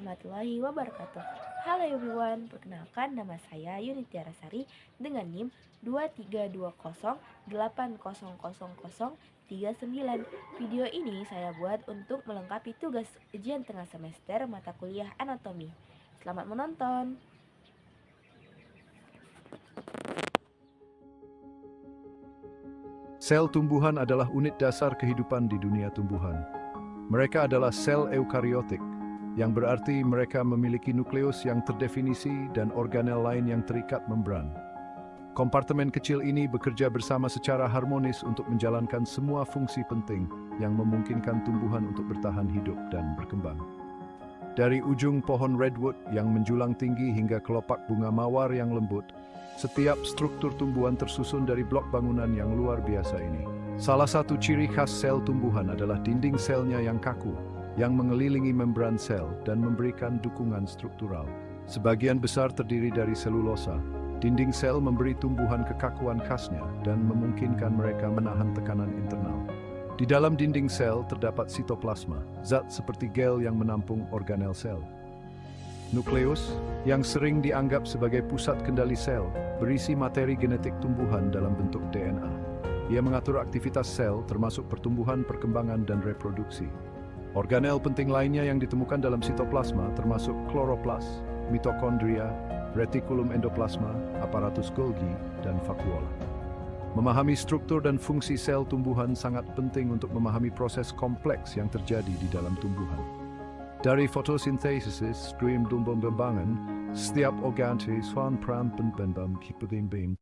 warahmatullahi wabarakatuh. Halo everyone, perkenalkan nama saya Yunitia Rasari dengan NIM 2320800039. Video ini saya buat untuk melengkapi tugas ujian tengah semester mata kuliah anatomi. Selamat menonton. Sel tumbuhan adalah unit dasar kehidupan di dunia tumbuhan. Mereka adalah sel eukariotik, yang berarti mereka memiliki nukleus yang terdefinisi dan organel lain yang terikat membran. Kompartemen kecil ini bekerja bersama secara harmonis untuk menjalankan semua fungsi penting yang memungkinkan tumbuhan untuk bertahan hidup dan berkembang. Dari ujung pohon redwood yang menjulang tinggi hingga kelopak bunga mawar yang lembut, setiap struktur tumbuhan tersusun dari blok bangunan yang luar biasa ini. Salah satu ciri khas sel tumbuhan adalah dinding selnya yang kaku, yang mengelilingi membran sel dan memberikan dukungan struktural. Sebagian besar terdiri dari selulosa. Dinding sel memberi tumbuhan kekakuan khasnya dan memungkinkan mereka menahan tekanan internal. Di dalam dinding sel terdapat sitoplasma, zat seperti gel yang menampung organel sel. Nukleus, yang sering dianggap sebagai pusat kendali sel, berisi materi genetik tumbuhan dalam bentuk DNA. Ia mengatur aktivitas sel termasuk pertumbuhan, perkembangan, dan reproduksi. Organel penting lainnya yang ditemukan dalam sitoplasma termasuk kloroplas, mitokondria, retikulum endoplasma, aparatus Golgi, dan vakuola. Memahami struktur dan fungsi sel tumbuhan sangat penting untuk memahami proses kompleks yang terjadi di dalam tumbuhan. Dari fotosintesis, stream tumbuh-kembangan, setiap organ swan peran penting kipimbing.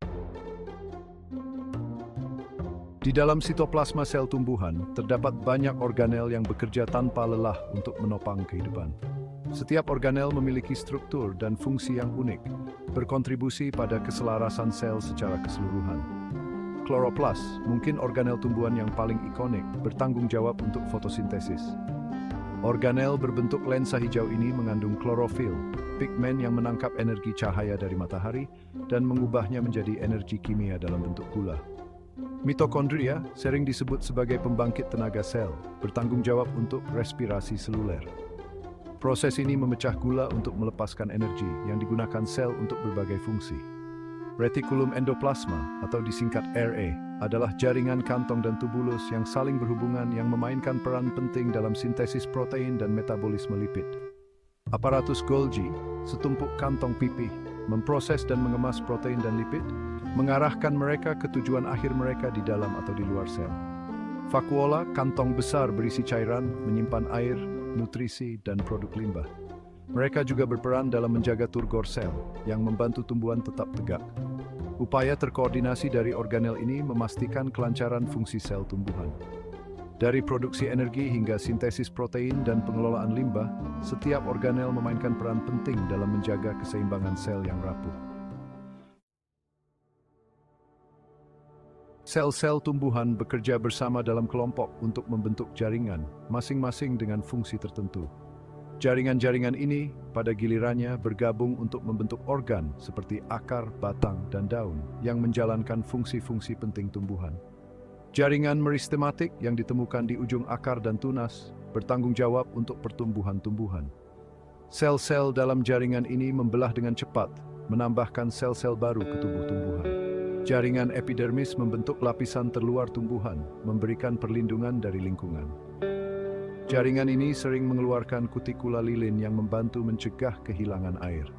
Di dalam sitoplasma sel tumbuhan, terdapat banyak organel yang bekerja tanpa lelah untuk menopang kehidupan. Setiap organel memiliki struktur dan fungsi yang unik, berkontribusi pada keselarasan sel secara keseluruhan. Kloroplas, mungkin organel tumbuhan yang paling ikonik, bertanggung jawab untuk fotosintesis. Organel berbentuk lensa hijau ini mengandung klorofil, pigmen yang menangkap energi cahaya dari matahari dan mengubahnya menjadi energi kimia dalam bentuk gula. Mitokondria sering disebut sebagai pembangkit tenaga sel, bertanggung jawab untuk respirasi seluler. Proses ini memecah gula untuk melepaskan energi yang digunakan sel untuk berbagai fungsi. Retikulum endoplasma atau disingkat RA adalah jaringan kantong dan tubulus yang saling berhubungan yang memainkan peran penting dalam sintesis protein dan metabolisme lipid. Aparatus Golgi, setumpuk kantong pipih, memproses dan mengemas protein dan lipid, mengarahkan mereka ke tujuan akhir mereka di dalam atau di luar sel. Vakuola, kantong besar berisi cairan, menyimpan air, nutrisi, dan produk limbah. Mereka juga berperan dalam menjaga turgor sel, yang membantu tumbuhan tetap tegak. Upaya terkoordinasi dari organel ini memastikan kelancaran fungsi sel tumbuhan. Dari produksi energi hingga sintesis protein dan pengelolaan limbah, setiap organel memainkan peran penting dalam menjaga keseimbangan sel yang rapuh. Sel-sel tumbuhan bekerja bersama dalam kelompok untuk membentuk jaringan, masing-masing dengan fungsi tertentu. Jaringan-jaringan ini, pada gilirannya, bergabung untuk membentuk organ seperti akar, batang, dan daun yang menjalankan fungsi-fungsi penting tumbuhan. Jaringan meristematik yang ditemukan di ujung akar dan tunas bertanggung jawab untuk pertumbuhan tumbuhan. Sel-sel dalam jaringan ini membelah dengan cepat, menambahkan sel-sel baru ke tubuh tumbuhan. Jaringan epidermis membentuk lapisan terluar tumbuhan, memberikan perlindungan dari lingkungan. Jaringan ini sering mengeluarkan kutikula lilin yang membantu mencegah kehilangan air.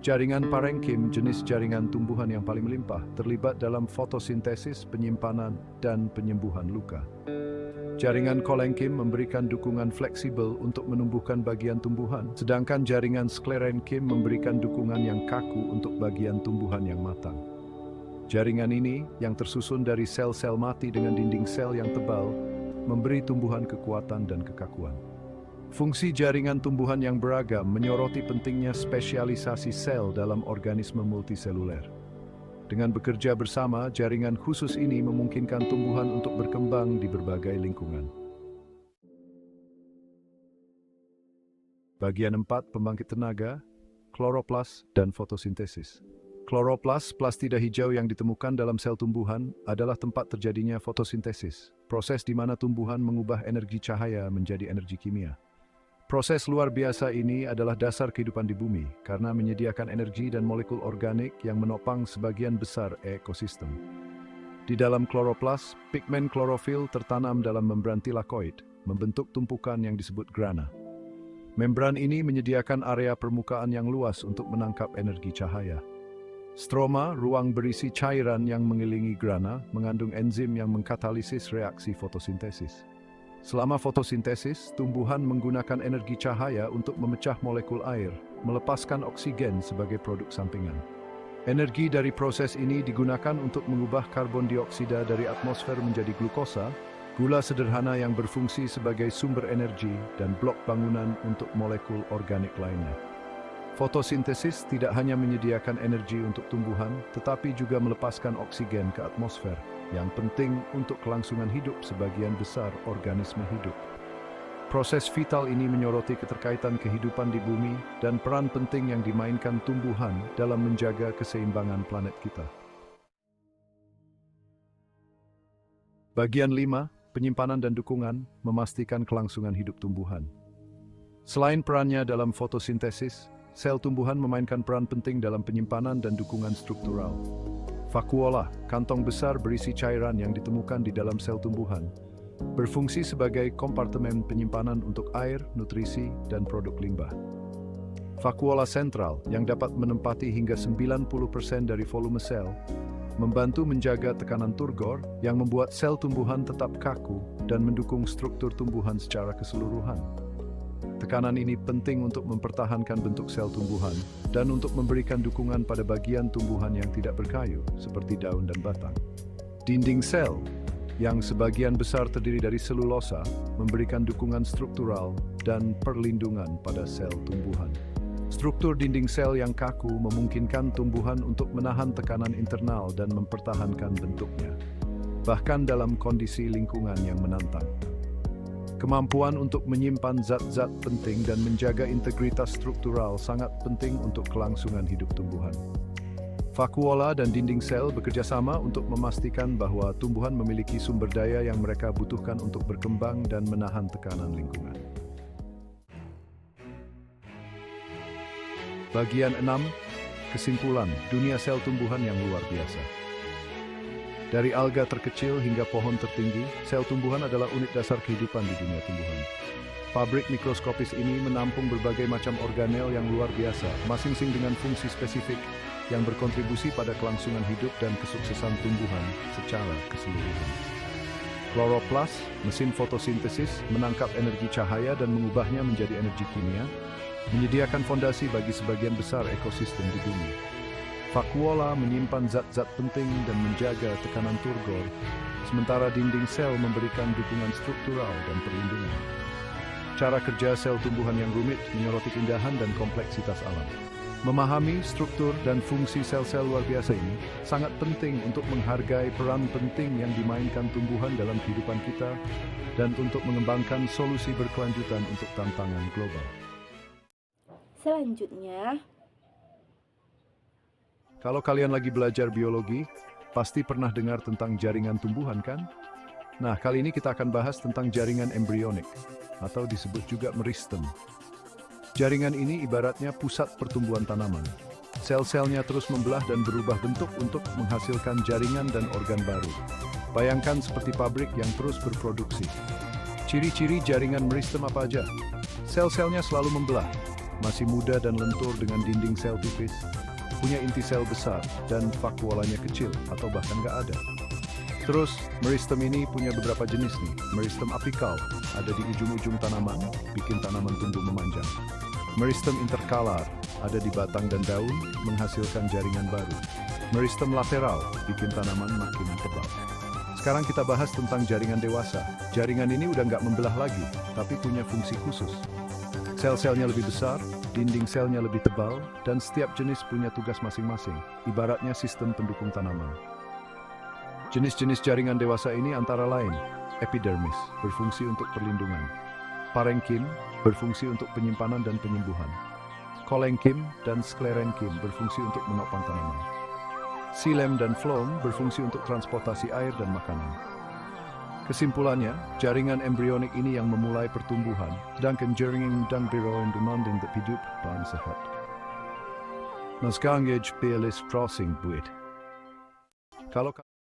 Jaringan parenkim, jenis jaringan tumbuhan yang paling melimpah, terlibat dalam fotosintesis, penyimpanan, dan penyembuhan luka. Jaringan kolenkim memberikan dukungan fleksibel untuk menumbuhkan bagian tumbuhan, sedangkan jaringan sklerenkim memberikan dukungan yang kaku untuk bagian tumbuhan yang matang. Jaringan ini, yang tersusun dari sel-sel mati dengan dinding sel yang tebal, memberi tumbuhan kekuatan dan kekakuan. Fungsi jaringan tumbuhan yang beragam menyoroti pentingnya spesialisasi sel dalam organisme multiseluler. Dengan bekerja bersama, jaringan khusus ini memungkinkan tumbuhan untuk berkembang di berbagai lingkungan. Bagian 4, pembangkit tenaga, kloroplas, dan fotosintesis. Kloroplas, plastida hijau yang ditemukan dalam sel tumbuhan, adalah tempat terjadinya fotosintesis, proses di mana tumbuhan mengubah energi cahaya menjadi energi kimia. Proses luar biasa ini adalah dasar kehidupan di bumi karena menyediakan energi dan molekul organik yang menopang sebagian besar ekosistem. Di dalam kloroplas, pigmen klorofil tertanam dalam membran tilakoid, membentuk tumpukan yang disebut grana. Membran ini menyediakan area permukaan yang luas untuk menangkap energi cahaya. Stroma, ruang berisi cairan yang mengelilingi grana, mengandung enzim yang mengkatalisis reaksi fotosintesis. Selama fotosintesis, tumbuhan menggunakan energi cahaya untuk memecah molekul air, melepaskan oksigen sebagai produk sampingan. Energi dari proses ini digunakan untuk mengubah karbon dioksida dari atmosfer menjadi glukosa, gula sederhana yang berfungsi sebagai sumber energi dan blok bangunan untuk molekul organik lainnya. Fotosintesis tidak hanya menyediakan energi untuk tumbuhan, tetapi juga melepaskan oksigen ke atmosfer, yang penting untuk kelangsungan hidup sebagian besar organisme hidup. Proses vital ini menyoroti keterkaitan kehidupan di bumi dan peran penting yang dimainkan tumbuhan dalam menjaga keseimbangan planet kita. Bagian 5, penyimpanan dan dukungan, memastikan kelangsungan hidup tumbuhan. Selain perannya dalam fotosintesis, sel tumbuhan memainkan peran penting dalam penyimpanan dan dukungan struktural. Vakuola, kantong besar berisi cairan yang ditemukan di dalam sel tumbuhan, berfungsi sebagai kompartemen penyimpanan untuk air, nutrisi, dan produk limbah. Vakuola sentral, yang dapat menempati hingga 90% dari volume sel, membantu menjaga tekanan turgor yang membuat sel tumbuhan tetap kaku dan mendukung struktur tumbuhan secara keseluruhan. Tekanan ini penting untuk mempertahankan bentuk sel tumbuhan dan untuk memberikan dukungan pada bagian tumbuhan yang tidak berkayu, seperti daun dan batang. Dinding sel, yang sebagian besar terdiri dari selulosa, memberikan dukungan struktural dan perlindungan pada sel tumbuhan. Struktur dinding sel yang kaku memungkinkan tumbuhan untuk menahan tekanan internal dan mempertahankan bentuknya, bahkan dalam kondisi lingkungan yang menantang. Kemampuan untuk menyimpan zat-zat penting dan menjaga integritas struktural sangat penting untuk kelangsungan hidup tumbuhan. Vakuola dan dinding sel bekerja sama untuk memastikan bahwa tumbuhan memiliki sumber daya yang mereka butuhkan untuk berkembang dan menahan tekanan lingkungan. Bagian 6, kesimpulan, dunia sel tumbuhan yang luar biasa. Dari alga terkecil hingga pohon tertinggi, sel tumbuhan adalah unit dasar kehidupan di dunia tumbuhan. Pabrik mikroskopis ini menampung berbagai macam organel yang luar biasa, masing-masing dengan fungsi spesifik yang berkontribusi pada kelangsungan hidup dan kesuksesan tumbuhan secara keseluruhan. Kloroplas, mesin fotosintesis, menangkap energi cahaya dan mengubahnya menjadi energi kimia, menyediakan fondasi bagi sebagian besar ekosistem di bumi. Vakuola menyimpan zat-zat penting dan menjaga tekanan turgor, sementara dinding sel memberikan dukungan struktural dan perlindungan. Cara kerja sel tumbuhan yang rumit menyoroti keindahan dan kompleksitas alam. Memahami struktur dan fungsi sel-sel luar biasa ini sangat penting untuk menghargai peran penting yang dimainkan tumbuhan dalam kehidupan kita dan untuk mengembangkan solusi berkelanjutan untuk tantangan global. Selanjutnya, Kalau kalian lagi belajar biologi, pasti pernah dengar tentang jaringan tumbuhan kan? Nah, kali ini kita akan bahas tentang jaringan embrionik, atau disebut juga meristem. Jaringan ini ibaratnya pusat pertumbuhan tanaman. Sel-selnya terus membelah dan berubah bentuk untuk menghasilkan jaringan dan organ baru. Bayangkan seperti pabrik yang terus berproduksi. Ciri-ciri jaringan meristem apa aja? Sel-selnya selalu membelah, masih muda dan lentur dengan dinding sel tipis, punya inti sel besar dan vakuolanya kecil atau bahkan nggak ada. Terus, meristem ini punya beberapa jenis nih. Meristem apikal, ada di ujung-ujung tanaman, bikin tanaman tumbuh memanjang. Meristem interkalar, ada di batang dan daun, menghasilkan jaringan baru. Meristem lateral, bikin tanaman makin tebal. Sekarang kita bahas tentang jaringan dewasa. Jaringan ini udah nggak membelah lagi, tapi punya fungsi khusus. Sel-selnya lebih besar, dinding selnya lebih tebal, dan setiap jenis punya tugas masing-masing, ibaratnya sistem pendukung tanaman. Jenis-jenis jaringan dewasa ini antara lain, epidermis, berfungsi untuk perlindungan, parenkim, berfungsi untuk penyimpanan dan penyembuhan, kolenkim dan sklerenkim, berfungsi untuk menopang tanaman, xilem dan phloem, berfungsi untuk transportasi air dan makanan. Kesimpulannya, jaringan embrionik ini yang memulai pertumbuhan, sedangkan jaringan dan biroin demanding untuk hidup dan sehat. Naskangej peerless crossing buit. Kalau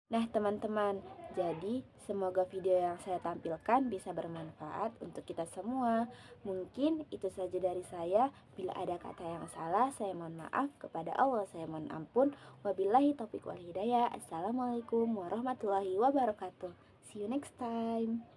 Nah teman-teman, jadi semoga video yang saya tampilkan bisa bermanfaat untuk kita semua. Mungkin itu saja dari saya. Bila ada kata yang salah, saya mohon maaf. Kepada Allah saya mohon ampun. Wabillahi taufiq wal hidayah. Assalamualaikum warahmatullahi wabarakatuh. See you next time.